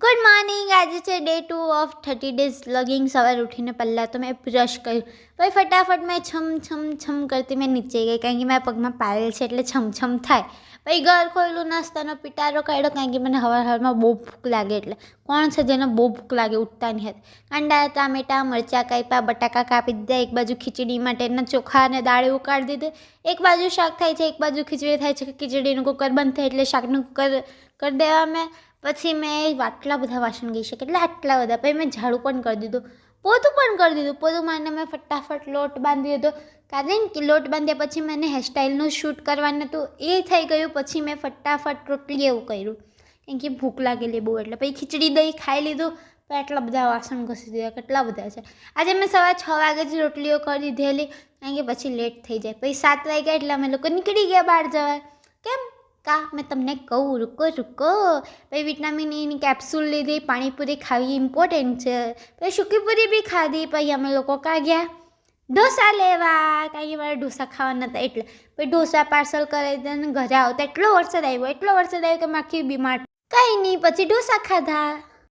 Good morning. આજે છે day 2 of 30 days vlogging. સવારે ઉઠીને પહેલાં તો મેં બ્રશ કર્યું, પછી ફટાફટ મેં છમ કરતી મેં નીચે ગઈ, કારણ કે મારા પગમાં પાયેલ છે એટલે છમ થાય. પછી ઘર ખોલ્યું, નાસ્તાનો પિટારો કાઢ્યો, કારણ કે મને હવારમાં બહુ ભૂખ લાગે. એટલે કોણ છે જેને બહુ ભૂખ લાગે ઉઠતાની હતી. કાંડા, ટામેટાં, મરચાં કાપ્યા, બટાકા કાપી દીધા, એક બાજુ ખીચડી માટેના ચોખા અને દાળ એવું કાઢી દીધું, એક બાજુ શાક થાય છે, એક બાજુ ખીચડી થાય છે. ખીચડીનું કુકર બંધ થાય એટલે શાકનું કુકર કરી દેવા મેં. પછી મેં આટલા બધા વાસણ ગઈ છે, કેટલા આટલા બધા. પછી મેં ઝાડુ પણ કરી દીધું, પોતું પણ કરી દીધું. પોતું માને મેં ફટાફટ લોટ બાંધી દીધો, કારણ કે લોટ બાંધ્યા પછી મને હેરસ્ટાઈલનું શૂટ કરવાનું હતું, એ થઈ ગયું. પછી મેં ફટાફટ રોટલી એવું કર્યું, કારણ કે ભૂખ લાગેલી બહુ. એટલે પછી ખીચડી દહીં ખાઈ લીધું. પછી આટલા બધા વાસણ ઘસી દીધા, કેટલા બધા છે. આજે મેં સવારે 6 વાગે જ રોટલીઓ કરી દીધેલી, કારણ કે પછી લેટ થઈ જાય. પછી 7 વાગ્યા એટલે અમે લોકો નીકળી ગયા બહાર જવા. કેમ કા મેં તમને કહું, રૂકો. પછી વિટામિન ઈની કેપ્સ્યુલ લીધી, પાણીપુરી ખાવી ઇમ્પોર્ટન્ટ છે. પછી સૂકીપુરી બી ખાધી. પછી અમે લોકો કાં ગયા ઢોસા લેવા, કારણ કે મારે ઢોસા ખાવાના હતા એટલે. પછી ઢોસા પાર્સલ કરી દીધા. ઘરે આવતા એટલો વરસાદ આવ્યો કે માખી બીમાર. કંઈ નહીં, પછી ઢોસા ખાધા.